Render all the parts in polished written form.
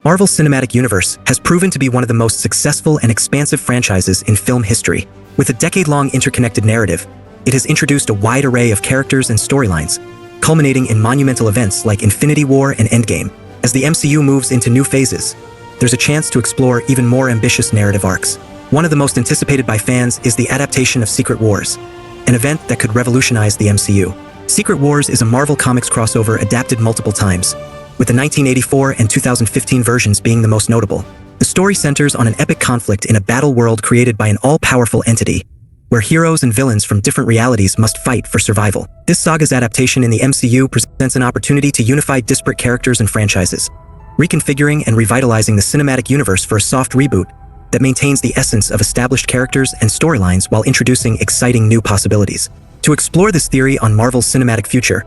Marvel's cinematic universe has proven to be one of the most successful and expansive franchises in film history. With a decade-long interconnected narrative, it has introduced a wide array of characters and storylines, culminating in monumental events like Infinity War and Endgame. As the MCU moves into new phases, there's a chance to explore even more ambitious narrative arcs. One of the most anticipated by fans is the adaptation of Secret Wars, an event that could revolutionize the MCU. Secret Wars is a Marvel Comics crossover adapted multiple times, with the 1984 and 2015 versions being the most notable. The story centers on an epic conflict in a battle world created by an all-powerful entity, where heroes and villains from different realities must fight for survival. This saga's adaptation in the MCU presents an opportunity to unify disparate characters and franchises, reconfiguring and revitalizing the cinematic universe for a soft reboot that maintains the essence of established characters and storylines while introducing exciting new possibilities. To explore this theory on Marvel's cinematic future,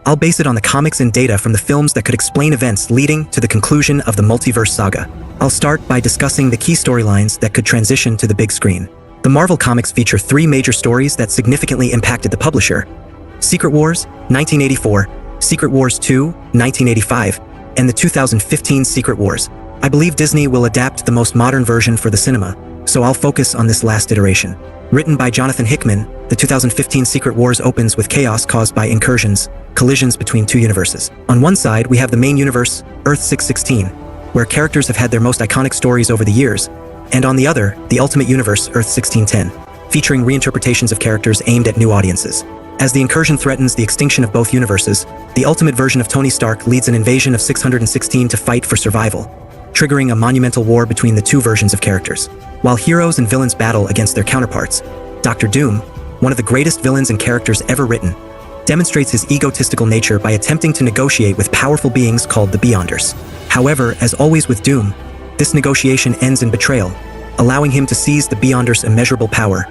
I'll base it on the comics and data from the films that could explain events leading to the conclusion of the multiverse saga. I'll start by discussing the key storylines that could transition to the big screen. The Marvel Comics feature three major stories that significantly impacted the publisher: Secret Wars, 1984, Secret Wars 2, 1985, and the 2015 Secret Wars. I believe Disney will adapt the most modern version for the cinema, so I'll focus on this last iteration. Written by Jonathan Hickman, the 2015 Secret Wars opens with chaos caused by incursions, collisions between two universes. On one side, we have the main universe, Earth 616, where characters have had their most iconic stories over the years, and on the other, the Ultimate Universe, Earth 1610, featuring reinterpretations of characters aimed at new audiences. As the incursion threatens the extinction of both universes, the Ultimate version of Tony Stark leads an invasion of 616 to fight for survival, triggering a monumental war between the two versions of characters. While heroes and villains battle against their counterparts, Dr. Doom, one of the greatest villains and characters ever written, demonstrates his egotistical nature by attempting to negotiate with powerful beings called the Beyonders. However, as always with Doom, this negotiation ends in betrayal, allowing him to seize the Beyonders' immeasurable power,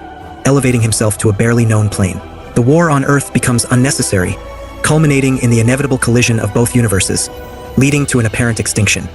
elevating himself to a barely known plane. The war on Earth becomes unnecessary, culminating in the inevitable collision of both universes, leading to an apparent extinction.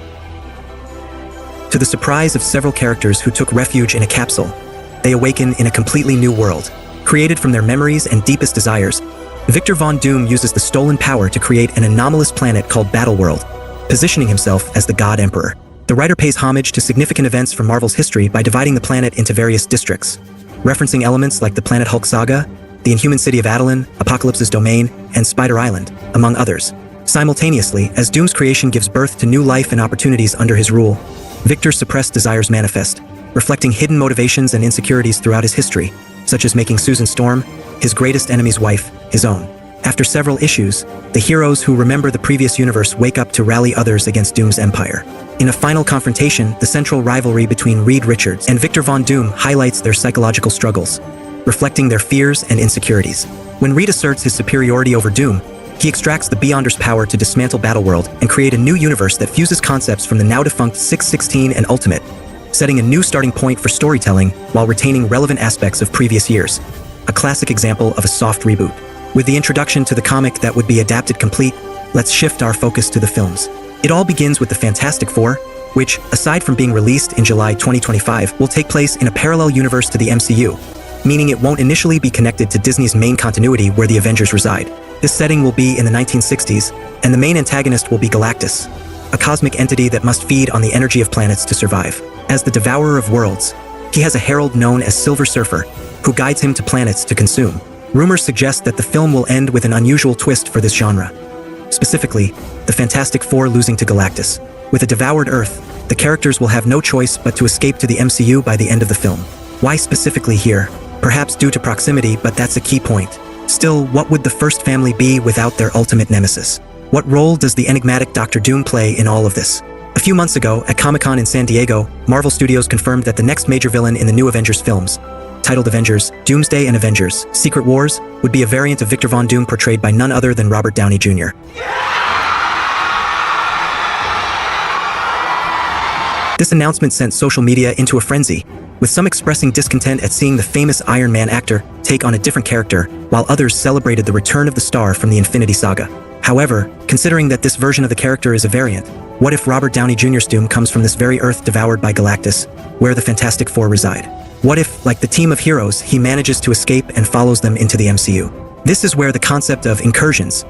To the surprise of several characters who took refuge in a capsule, they awaken in a completely new world. Created from their memories and deepest desires, Victor Von Doom uses the stolen power to create an anomalous planet called Battleworld, positioning himself as the God Emperor. The writer pays homage to significant events from Marvel's history by dividing the planet into various districts, referencing elements like the Planet Hulk saga, the Inhuman City of Attilan, Apocalypse's Domain, and Spider Island, among others. Simultaneously, as Doom's creation gives birth to new life and opportunities under his rule, Victor's suppressed desires manifest, reflecting hidden motivations and insecurities throughout his history, such as making Susan Storm, his greatest enemy's wife, his own. After several issues, the heroes who remember the previous universe wake up to rally others against Doom's empire. In a final confrontation, the central rivalry between Reed Richards and Victor Von Doom highlights their psychological struggles, reflecting their fears and insecurities. When Reed asserts his superiority over Doom, he extracts the Beyonders' power to dismantle Battleworld and create a new universe that fuses concepts from the now-defunct 616 and Ultimate, setting a new starting point for storytelling while retaining relevant aspects of previous years. A classic example of a soft reboot. With the introduction to the comic that would be adapted complete, let's shift our focus to the films. It all begins with the Fantastic Four, which, aside from being released in July 2025, will take place in a parallel universe to the MCU, meaning it won't initially be connected to Disney's main continuity where the Avengers reside. This setting will be in the 1960s, and the main antagonist will be Galactus, a cosmic entity that must feed on the energy of planets to survive. As the Devourer of Worlds, he has a herald known as Silver Surfer, who guides him to planets to consume. Rumors suggest that the film will end with an unusual twist for this genre. Specifically, the Fantastic Four losing to Galactus. With a devoured Earth, the characters will have no choice but to escape to the MCU by the end of the film. Why specifically here? Perhaps due to proximity, but that's a key point. Still, what would the first family be without their ultimate nemesis? What role does the enigmatic Dr. Doom play in all of this? A few months ago, at Comic-Con in San Diego, Marvel Studios confirmed that the next major villain in the new Avengers films, titled Avengers, Doomsday and Avengers, Secret Wars, would be a variant of Victor Von Doom portrayed by none other than Robert Downey Jr. This announcement sent social media into a frenzy, with some expressing discontent at seeing the famous Iron Man actor take on a different character, while others celebrated the return of the star from the Infinity Saga. However, considering that this version of the character is a variant, what if Robert Downey Jr.'s Doom comes from this very Earth devoured by Galactus, where the Fantastic Four reside? What if, like the team of heroes, he manages to escape and follows them into the MCU? This is where the concept of incursions,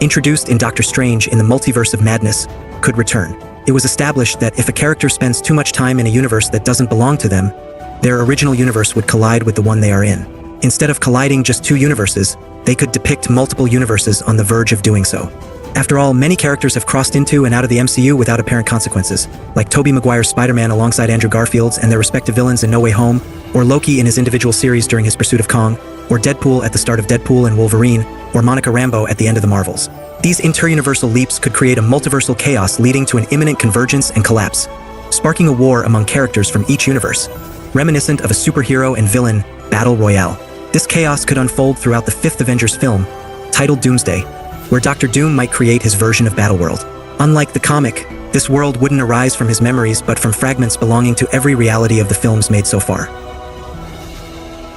introduced in Doctor Strange in the Multiverse of Madness, could return. It was established that if a character spends too much time in a universe that doesn't belong to them, their original universe would collide with the one they are in. Instead of colliding just two universes, they could depict multiple universes on the verge of doing so. After all, many characters have crossed into and out of the MCU without apparent consequences, like Tobey Maguire's Spider-Man alongside Andrew Garfield's and their respective villains in No Way Home, or Loki in his individual series during his pursuit of Kong, or Deadpool at the start of Deadpool and Wolverine, or Monica Rambeau at the end of the Marvels. These interuniversal leaps could create a multiversal chaos leading to an imminent convergence and collapse, sparking a war among characters from each universe, reminiscent of a superhero and villain battle royale. This chaos could unfold throughout the fifth Avengers film, titled Doomsday, where Dr. Doom might create his version of Battleworld. Unlike the comic, this world wouldn't arise from his memories but from fragments belonging to every reality of the films made so far.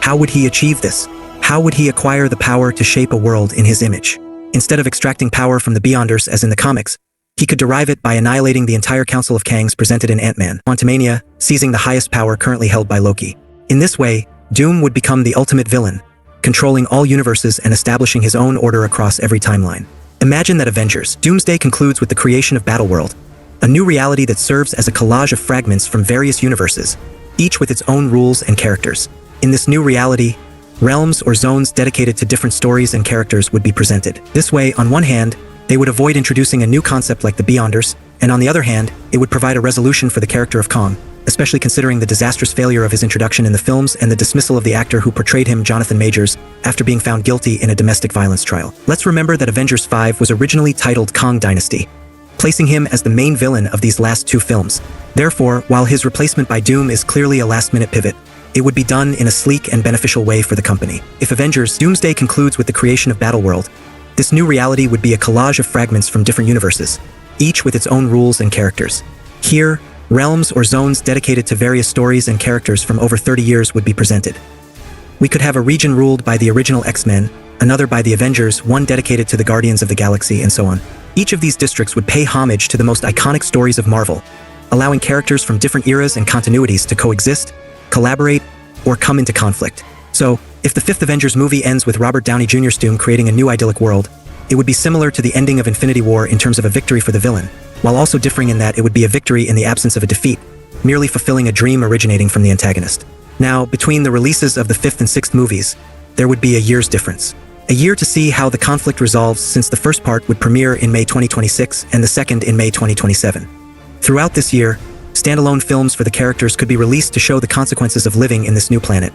How would he achieve this? How would he acquire the power to shape a world in his image? Instead of extracting power from the Beyonders as in the comics, he could derive it by annihilating the entire Council of Kangs presented in Ant-Man, Quantumania, seizing the highest power currently held by Loki. In this way, Doom would become the ultimate villain, controlling all universes and establishing his own order across every timeline. Imagine that Avengers Doomsday concludes with the creation of Battleworld, a new reality that serves as a collage of fragments from various universes, each with its own rules and characters. In this new reality, realms or zones dedicated to different stories and characters would be presented. This way, on one hand, they would avoid introducing a new concept like the Beyonders, and on the other hand, it would provide a resolution for the character of Kong, especially considering the disastrous failure of his introduction in the films and the dismissal of the actor who portrayed him, Jonathan Majors, after being found guilty in a domestic violence trial. Let's remember that Avengers 5 was originally titled Kong Dynasty, placing him as the main villain of these last two films. Therefore, while his replacement by Doom is clearly a last-minute pivot, it would be done in a sleek and beneficial way for the company. If Avengers Doomsday concludes with the creation of Battleworld, this new reality would be a collage of fragments from different universes, each with its own rules and characters. Here, realms or zones dedicated to various stories and characters from over 30 years would be presented. We could have a region ruled by the original X-Men, another by the Avengers, one dedicated to the Guardians of the Galaxy, and so on. Each of these districts would pay homage to the most iconic stories of Marvel, allowing characters from different eras and continuities to coexist, collaborate, or come into conflict. So, if the fifth Avengers movie ends with Robert Downey Jr.'s Doom creating a new idyllic world, it would be similar to the ending of Infinity War in terms of a victory for the villain, while also differing in that it would be a victory in the absence of a defeat, merely fulfilling a dream originating from the antagonist. Now, between the releases of the fifth and sixth movies, there would be a year's difference. A year to see how the conflict resolves, since the first part would premiere in May 2026 and the second in May 2027. Throughout this year, standalone films for the characters could be released to show the consequences of living in this new planet,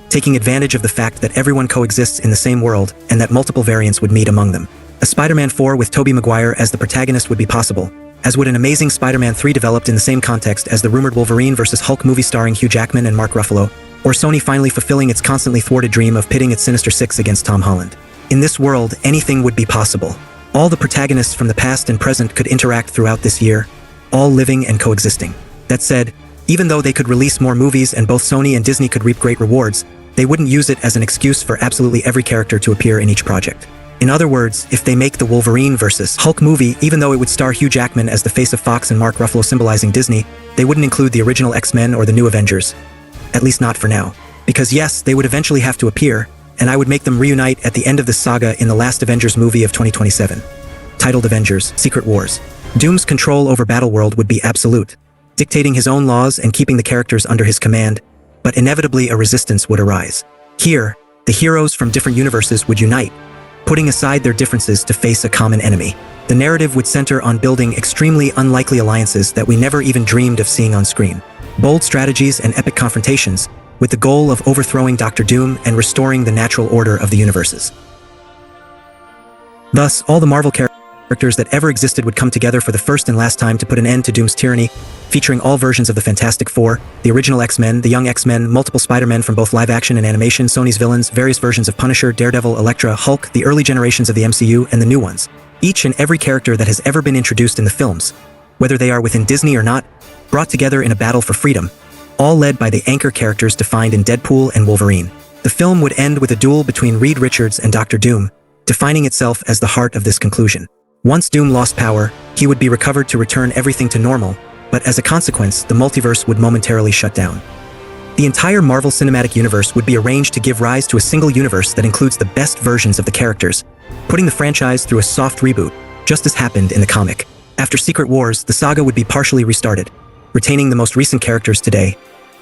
taking advantage of the fact that everyone coexists in the same world and that multiple variants would meet among them. A Spider-Man 4 with Tobey Maguire as the protagonist would be possible, as would an Amazing Spider-Man 3 developed in the same context as the rumored Wolverine vs. Hulk movie starring Hugh Jackman and Mark Ruffalo, or Sony finally fulfilling its constantly thwarted dream of pitting its Sinister Six against Tom Holland. In this world, anything would be possible. All the protagonists from the past and present could interact throughout this year, all living and coexisting. That said, even though they could release more movies and both Sony and Disney could reap great rewards, they wouldn't use it as an excuse for absolutely every character to appear in each project. In other words, if they make the Wolverine vs. Hulk movie, even though it would star Hugh Jackman as the face of Fox and Mark Ruffalo symbolizing Disney, they wouldn't include the original X-Men or the new Avengers. At least not for now. Because yes, they would eventually have to appear, and I would make them reunite at the end of this saga in the last Avengers movie of 2027. Titled Avengers: Secret Wars. Doom's control over Battleworld would be absolute, dictating his own laws and keeping the characters under his command, but inevitably a resistance would arise. Here, the heroes from different universes would unite, putting aside their differences to face a common enemy. The narrative would center on building extremely unlikely alliances that we never even dreamed of seeing on screen. Bold strategies and epic confrontations, with the goal of overthrowing Dr. Doom and restoring the natural order of the universes. Thus, all the Marvel characters that ever existed would come together for the first and last time to put an end to Doom's tyranny, featuring all versions of the Fantastic Four, the original X-Men, the Young X-Men, multiple Spider-Men from both live-action and animation, Sony's villains, various versions of Punisher, Daredevil, Elektra, Hulk, the early generations of the MCU, and the new ones. Each and every character that has ever been introduced in the films, whether they are within Disney or not, brought together in a battle for freedom, all led by the anchor characters defined in Deadpool and Wolverine. The film would end with a duel between Reed Richards and Dr. Doom, defining itself as the heart of this conclusion. Once Doom lost power, he would be recovered to return everything to normal, but as a consequence, the multiverse would momentarily shut down. The entire Marvel Cinematic Universe would be arranged to give rise to a single universe that includes the best versions of the characters, putting the franchise through a soft reboot, just as happened in the comic. After Secret Wars, the saga would be partially restarted, retaining the most recent characters today: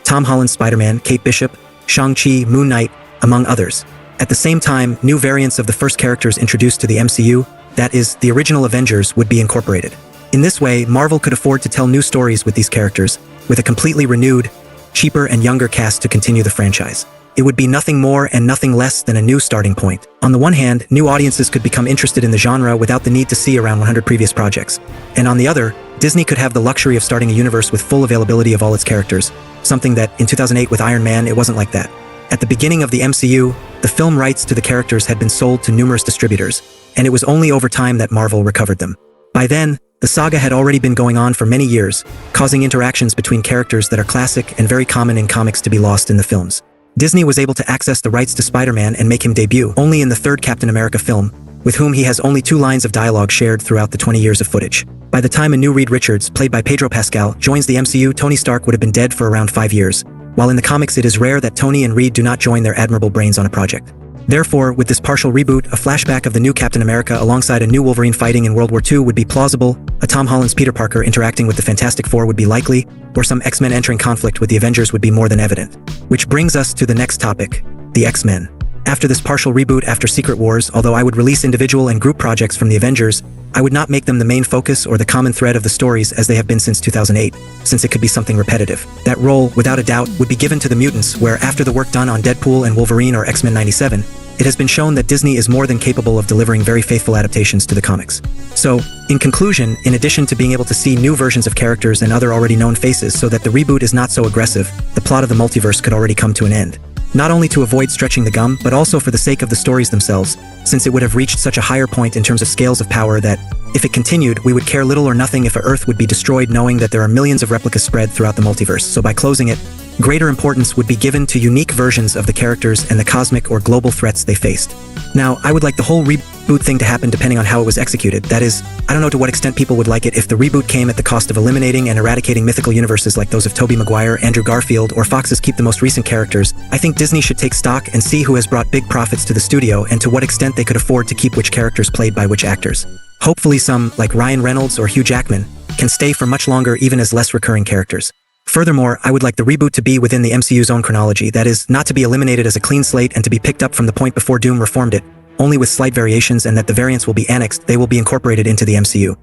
Tom Holland's Spider-Man, Kate Bishop, Shang-Chi, Moon Knight, among others. At the same time, new variants of the first characters introduced to the MCU, that is, the original Avengers, would be incorporated. In this way, Marvel could afford to tell new stories with these characters, with a completely renewed, cheaper and younger cast to continue the franchise. It would be nothing more and nothing less than a new starting point. On the one hand, new audiences could become interested in the genre without the need to see around 100 previous projects. And on the other, Disney could have the luxury of starting a universe with full availability of all its characters, something that, in 2008 with Iron Man, it wasn't like that. At the beginning of the MCU, the film rights to the characters had been sold to numerous distributors, and it was only over time that Marvel recovered them. By then, the saga had already been going on for many years, causing interactions between characters that are classic and very common in comics to be lost in the films. Disney was able to access the rights to Spider-Man and make him debut only in the third Captain America film, with whom he has only 2 lines of dialogue shared throughout the 20 years of footage. By the time a new Reed Richards, played by Pedro Pascal, joins the MCU, Tony Stark would have been dead for around 5 years, while in the comics it is rare that Tony and Reed do not join their admirable brains on a project. Therefore, with this partial reboot, a flashback of the new Captain America alongside a new Wolverine fighting in World War II would be plausible, a Tom Holland's Peter Parker interacting with the Fantastic Four would be likely, or some X-Men entering conflict with the Avengers would be more than evident. Which brings us to the next topic, the X-Men. After this partial reboot after Secret Wars, although I would release individual and group projects from the Avengers, I would not make them the main focus or the common thread of the stories as they have been since 2008, since it could be something repetitive. That role, without a doubt, would be given to the mutants, where after the work done on Deadpool and Wolverine or X-Men 97, it has been shown that Disney is more than capable of delivering very faithful adaptations to the comics. So, in conclusion, in addition to being able to see new versions of characters and other already known faces so that the reboot is not so aggressive, the plot of the multiverse could already come to an end. Not only to avoid stretching the gum, but also for the sake of the stories themselves, since it would have reached such a higher point in terms of scales of power that, if it continued, we would care little or nothing if Earth would be destroyed knowing that there are millions of replicas spread throughout the multiverse. So by closing it, greater importance would be given to unique versions of the characters and the cosmic or global threats they faced. Now, I would like the whole reboot thing to happen depending on how it was executed. That is, I don't know to what extent people would like it if the reboot came at the cost of eliminating and eradicating mythical universes like those of Tobey Maguire, Andrew Garfield, or Fox's keep the most recent characters. I think Disney should take stock and see who has brought big profits to the studio and to what extent they could afford to keep which characters played by which actors. Hopefully some, like Ryan Reynolds or Hugh Jackman, can stay for much longer even as less recurring characters. Furthermore, I would like the reboot to be within the MCU's own chronology, that is, not to be eliminated as a clean slate and to be picked up from the point before Doom reformed it, only with slight variations, and that the variants will be annexed, they will be incorporated into the MCU.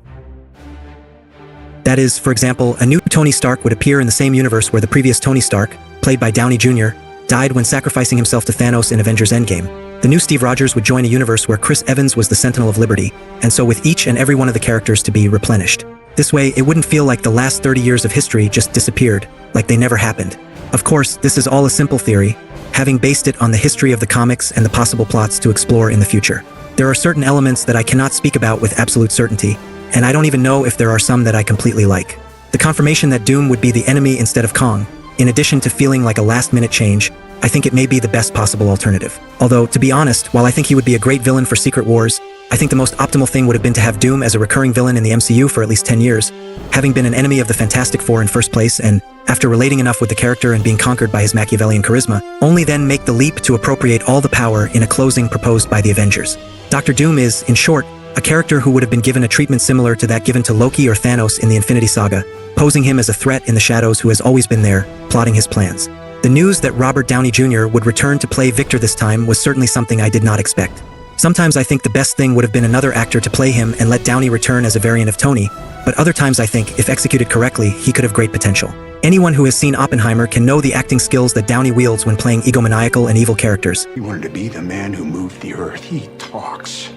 That is, for example, a new Tony Stark would appear in the same universe where the previous Tony Stark, played by Downey Jr., died when sacrificing himself to Thanos in Avengers Endgame. The new Steve Rogers would join a universe where Chris Evans was the Sentinel of Liberty, and so with each and every one of the characters to be replenished. This way, it wouldn't feel like the last 30 years of history just disappeared, like they never happened. Of course, this is all a simple theory, having based it on the history of the comics and the possible plots to explore in the future. There are certain elements that I cannot speak about with absolute certainty, and I don't even know if there are some that I completely like. The confirmation that Doom would be the enemy instead of Kong, in addition to feeling like a last-minute change, I think it may be the best possible alternative. Although, to be honest, while I think he would be a great villain for Secret Wars, I think the most optimal thing would have been to have Doom as a recurring villain in the MCU for at least 10 years, having been an enemy of the Fantastic Four in first place, and, after relating enough with the character and being conquered by his Machiavellian charisma, only then make the leap to appropriate all the power in a closing proposed by the Avengers. Dr. Doom is, in short, a character who would have been given a treatment similar to that given to Loki or Thanos in the Infinity Saga, posing him as a threat in the shadows who has always been there, plotting his plans. The news that Robert Downey Jr. would return to play Victor this time was certainly something I did not expect. Sometimes I think the best thing would have been another actor to play him and let Downey return as a variant of Tony, but other times I think, if executed correctly, he could have great potential. Anyone who has seen Oppenheimer can know the acting skills that Downey wields when playing egomaniacal and evil characters. He wanted to be the man who moved the earth. He talks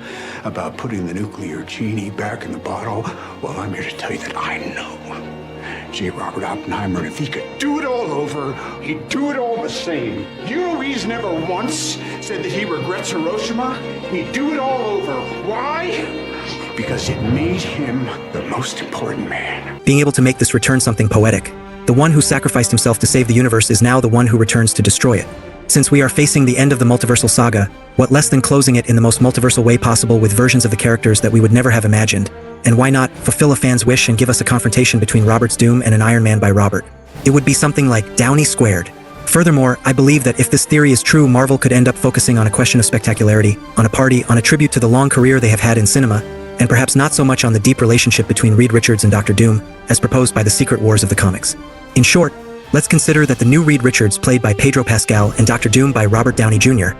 about putting the nuclear genie back in the bottle. Well, I'm here to tell you that I know J. Robert Oppenheimer, and if he could do it all over, he'd do it all the same. You know he's never once said that he regrets Hiroshima? He'd do it all over. Why? Because it made him the most important man. Being able to make this return something poetic. The one who sacrificed himself to save the universe is now the one who returns to destroy it. Since we are facing the end of the multiversal saga, what less than closing it in the most multiversal way possible with versions of the characters that we would never have imagined? And why not fulfill a fan's wish and give us a confrontation between Robert's Doom and an Iron Man by Robert? It would be something like Downey squared. Furthermore, I believe that if this theory is true, Marvel could end up focusing on a question of spectacularity, on a party, on a tribute to the long career they have had in cinema, and perhaps not so much on the deep relationship between Reed Richards and Dr. Doom, as proposed by the Secret Wars of the comics. In short, let's consider that the new Reed Richards, played by Pedro Pascal, and Dr. Doom by Robert Downey Jr.,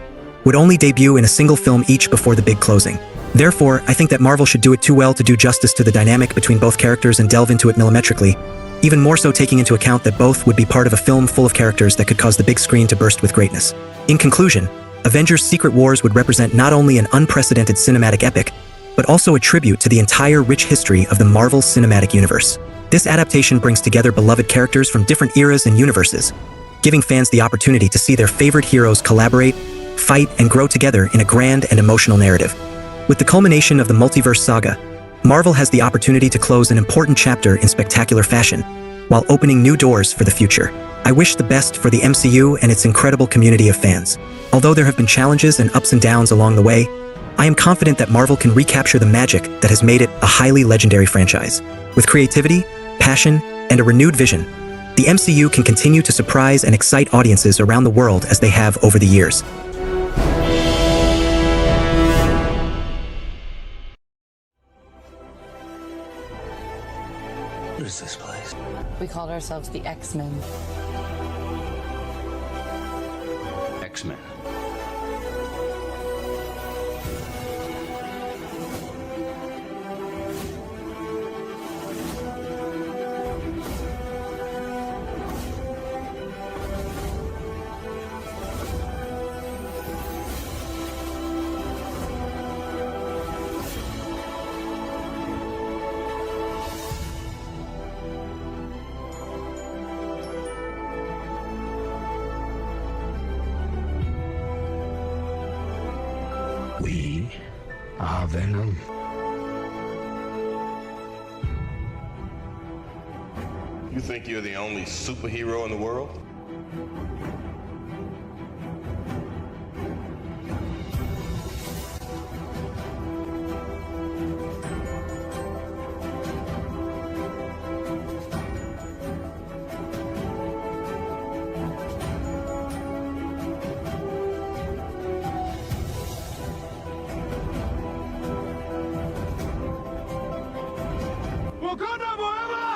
would only debut in a single film each before the big closing. Therefore, I think that Marvel should do it too well to do justice to the dynamic between both characters and delve into it millimetrically, even more so taking into account that both would be part of a film full of characters that could cause the big screen to burst with greatness. In conclusion, Avengers: Secret Wars would represent not only an unprecedented cinematic epic, but also a tribute to the entire rich history of the Marvel Cinematic Universe. This adaptation brings together beloved characters from different eras and universes, giving fans the opportunity to see their favorite heroes collaborate, fight, and grow together in a grand and emotional narrative. With the culmination of the multiverse saga, Marvel has the opportunity to close an important chapter in spectacular fashion, while opening new doors for the future. I wish the best for the MCU and its incredible community of fans. Although there have been challenges and ups and downs along the way, I am confident that Marvel can recapture the magic that has made it a highly legendary franchise. With creativity, passion, and a renewed vision, the MCU can continue to surprise and excite audiences around the world as they have over the years. What is this place? We called ourselves the X-Men. X-Men. We are Venom. You think you're the only superhero in the world? Wakanda forever!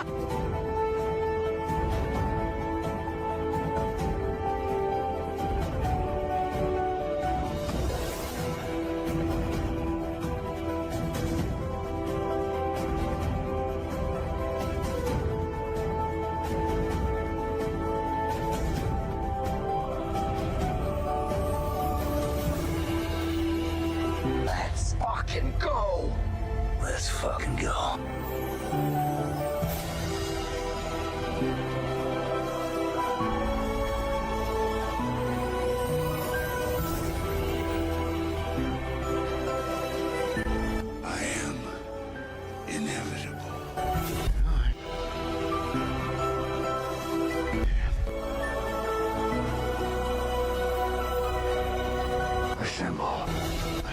Let's fucking go. Let's fucking go. I am inevitable. Assemble.